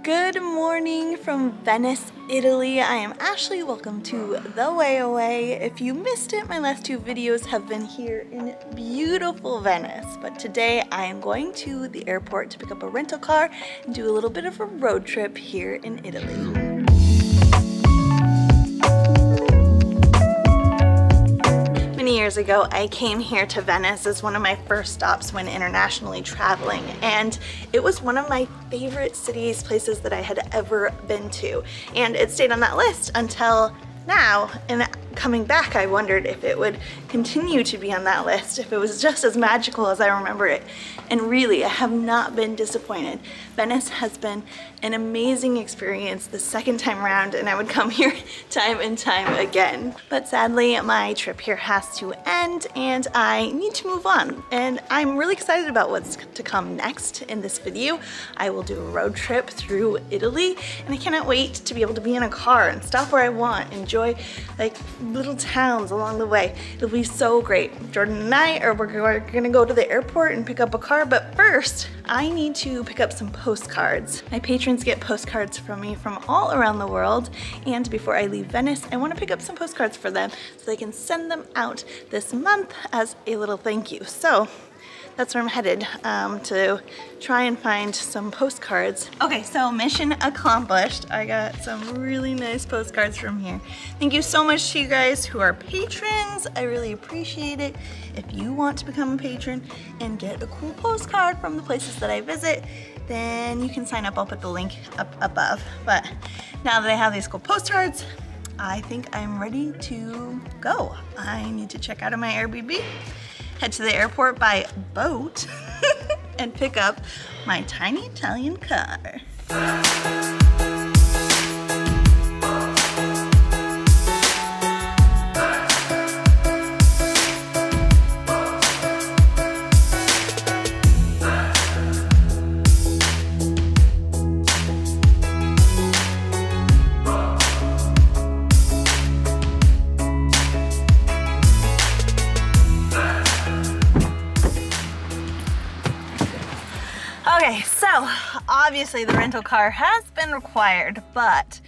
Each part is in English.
Good morning from Venice, Italy. I am Ashley. Welcome to The Way Away. If you missed it, my last two videos have been here in beautiful Venice. But today I am going to the airport to pick up a rental car and do a little bit of a road trip here in Italy. Many years ago, I came here to Venice as one of my first stops when internationally traveling, and it was one of my favorite cities, places that I had ever been to, and it stayed on that list until now. And coming back, I wondered if it would continue to be on that list, if it was just as magical as I remember it. And really, I have not been disappointed. Venice has been an amazing experience the second time around, and I would come here time and time again. But sadly, my trip here has to end and I need to move on. And I'm really excited about what's to come next in this video. I will do a road trip through Italy, and I cannot wait to be able to be in a car and stop where I want, enjoy like little towns along the way. It'll be so great. Jordan and I we're gonna go to the airport and pick up a car, but first I need to pick up some postcards. My patrons get postcards from me from all around the world, and before I leave Venice, I want to pick up some postcards for them so they can send them out this month as a little thank you. So that's where I'm headed, to try and find some postcards. Okay, so mission accomplished. I got some really nice postcards from here. Thank you so much to you guys who are patrons. I really appreciate it. If you want to become a patron and get a cool postcard from the places that I visit, then you can sign up. I'll put the link up above. But now that I have these cool postcards, I think I'm ready to go. I need to check out of my Airbnb, head to the airport by boat, and pick up my tiny Italian car. Okay, so obviously the rental car has been required, but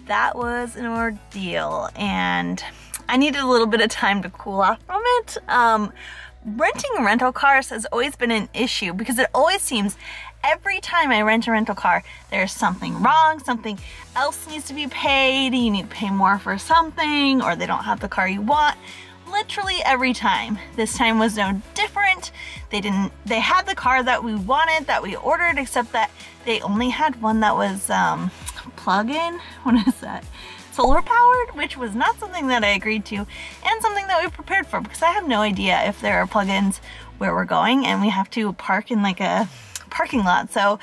that was an ordeal and I needed a little bit of time to cool off from it. Renting rental cars has always been an issue because it always seems every time I rent a rental car, there's something wrong, something else needs to be paid, you need to pay more for something, or they don't have the car you want. Literally every time. This time was no different. They had the car that we wanted, that we ordered, except that they only had one that was plug-in. What is that? Solar powered, which was not something that I agreed to, and something that we prepared for, because I have no idea if there are plug-ins where we're going and we have to park in like a parking lot. So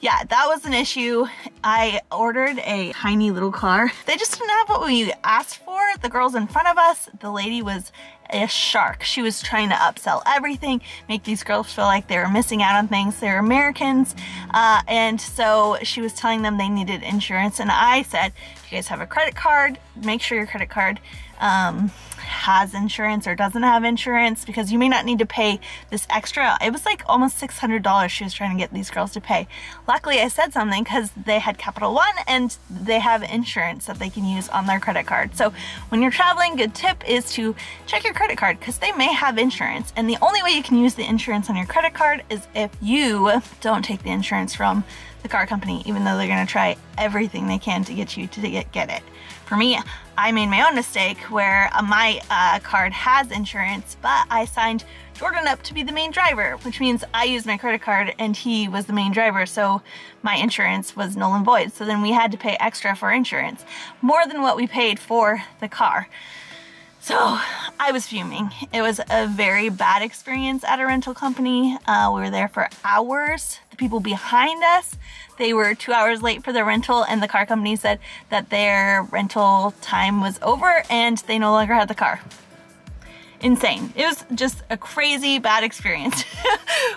yeah, that was an issue. I ordered a tiny little car. They just didn't have what we asked for. The girls in front of us, the lady was a shark. She was trying to upsell everything, make these girls feel like they were missing out on things. They're Americans, and so she was telling them they needed insurance, and I said, if you guys have a credit card, make sure your credit card has insurance or doesn't have insurance, because you may not need to pay this extra. It was like almost $600 she was trying to get these girls to pay. Luckily I said something because they had Capital One and they have insurance that they can use on their credit card. So when you're traveling, good tip is to check your credit card because they may have insurance, and the only way you can use the insurance on your credit card is if you don't take the insurance from the car company, even though they're going to try everything they can to get you to get it. For me, I made my own mistake where my card has insurance, but I signed Jordan up to be the main driver, which means I used my credit card and he was the main driver, so my insurance was null and void. So then we had to pay extra for insurance, more than what we paid for the car. So I was fuming. It was a very bad experience at a rental company. We were there for hours. The people behind us, they were 2 hours late for their rental, and the car company said that their rental time was over and they no longer had the car. Insane. It was just a crazy bad experience.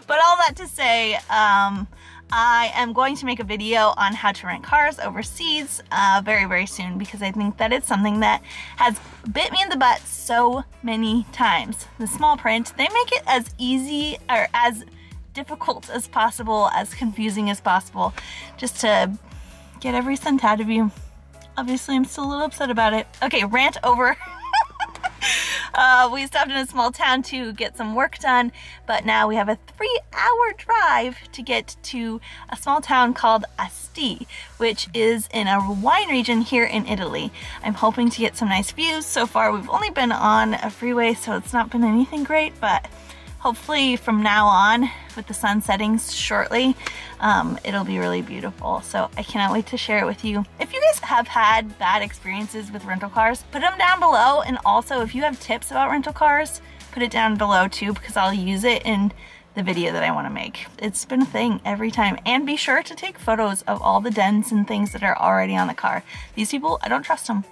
But all that to say, I am going to make a video on how to rent cars overseas very, very soon, because I think that it's something that has bit me in the butt so many times. The small print, they make it as easy or as difficult as possible, as confusing as possible, just to get every cent out of you. Obviously, I'm still a little upset about it. Okay, rant over. We stopped in a small town to get some work done, but now we have a 3-hour drive to get to a small town called Asti, which is in a wine region here in Italy. I'm hoping to get some nice views. So far, we've only been on a freeway, so it's not been anything great, but hopefully from now on, with the sun setting shortly, it'll be really beautiful. So I cannot wait to share it with you. If you guys have had bad experiences with rental cars, put them down below. And also if you have tips about rental cars, put it down below too, because I'll use it in the video that I want to make. It's been a thing every time. And be sure to take photos of all the dents and things that are already on the car. These people, I don't trust them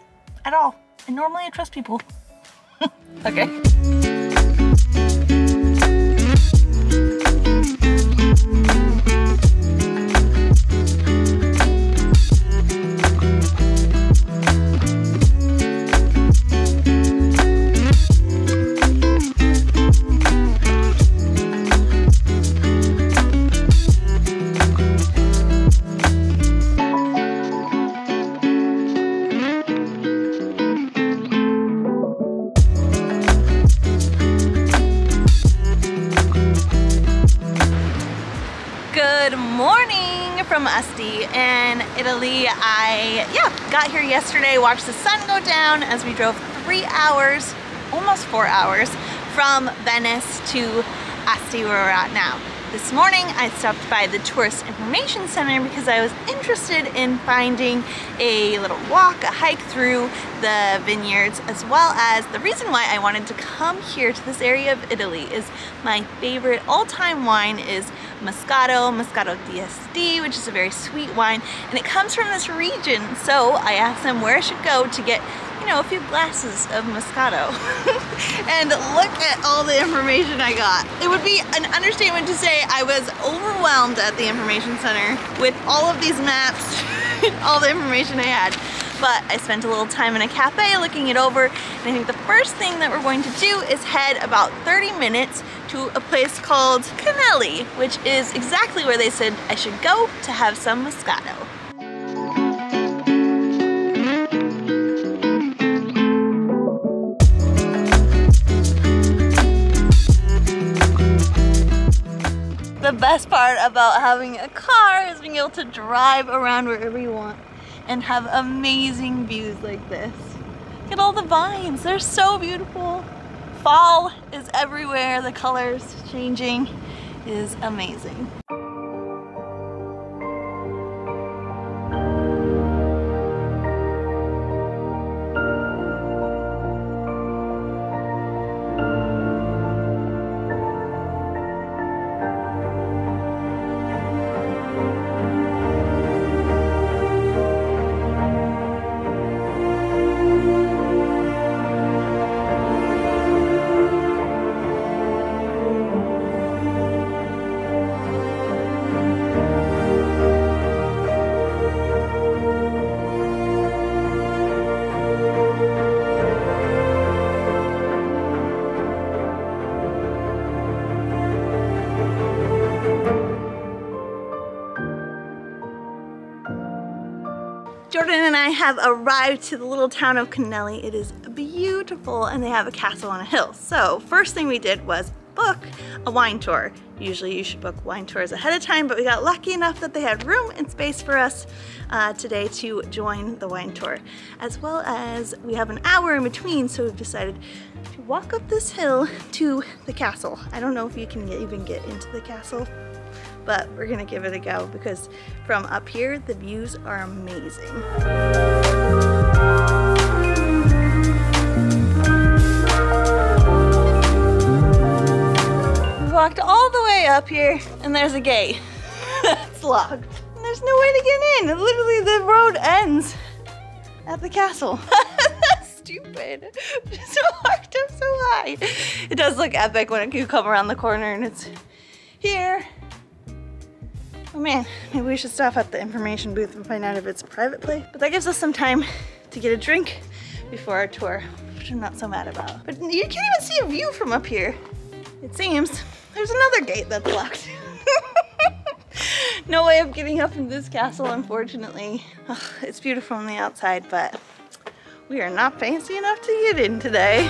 at all. And normally I trust people. Okay. From Asti in Italy. I got here yesterday, watched the sun go down as we drove 3 hours, almost 4 hours, from Venice to Asti where we're at now. This morning I stopped by the Tourist Information Center because I was interested in finding a little walk, a hike through the vineyards, as well as the reason why I wanted to come here to this area of Italy is my favorite all-time wine is Moscato d'Asti, which is a very sweet wine, and it comes from this region. So I asked them where I should go to get, you know, a few glasses of Moscato. And look at all the information I got. It would be an understatement to say I was overwhelmed at the information center with all of these maps, all the information I had. But I spent a little time in a cafe looking it over, and I think the first thing that we're going to do is head about 30 minutes to a place called Canelli, which is exactly where they said I should go to have some Moscato. The best part about having a car is being able to drive around wherever you want and have amazing views like this. Look at all the vines, they're so beautiful. Fall is everywhere, the colors changing is amazing. Jordan and I have arrived to the little town of Canelli. It is beautiful and they have a castle on a hill. So first thing we did was book a wine tour. Usually you should book wine tours ahead of time, but we got lucky enough that they had room and space for us today to join the wine tour. As well as we have an hour in between, so we've decided to walk up this hill to the castle. I don't know if you can even get into the castle, but we're gonna give it a go because from up here, the views are amazing. We walked all the way up here and there's a gate. It's locked. And there's no way to get in. Literally the road ends at the castle. That's stupid. Just walked up so high. It does look epic when you come around the corner and it's here. Oh man, maybe we should stop at the information booth and find out if it's a private play. But that gives us some time to get a drink before our tour, which I'm not so mad about. But you can't even see a view from up here. It seems. There's another gate that's locked. No way of getting up in this castle, unfortunately. Ugh, it's beautiful on the outside, but we are not fancy enough to get in today.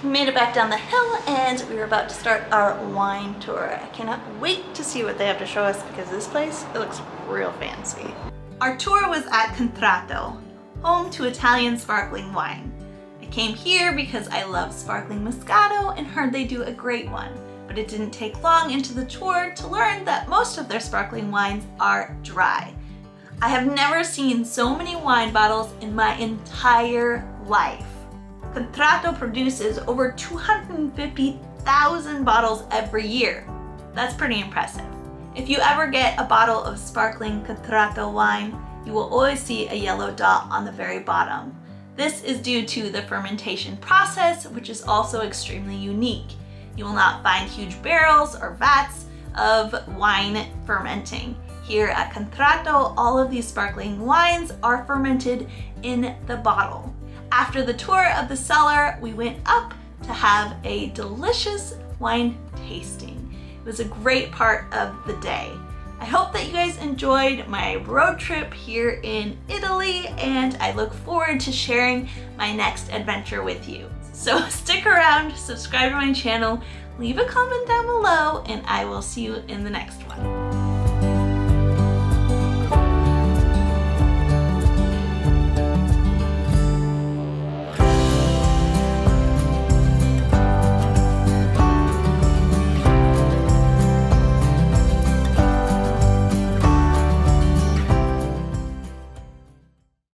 We made it back down the hill and we were about to start our wine tour. I cannot wait to see what they have to show us because this place, it looks real fancy. Our tour was at Contratto, home to Italian sparkling wine. I came here because I love sparkling Moscato and heard they do a great one, but it didn't take long into the tour to learn that most of their sparkling wines are dry. I have never seen so many wine bottles in my entire life. Contratto produces over 250,000 bottles every year. That's pretty impressive. If you ever get a bottle of sparkling Contratto wine, you will always see a yellow dot on the very bottom. This is due to the fermentation process, which is also extremely unique. You will not find huge barrels or vats of wine fermenting. Here at Contratto, all of these sparkling wines are fermented in the bottle. After the tour of the cellar, we went up to have a delicious wine tasting. It was a great part of the day. I hope that you guys enjoyed my road trip here in Italy, and I look forward to sharing my next adventure with you. So stick around, subscribe to my channel, leave a comment down below, and I will see you in the next one.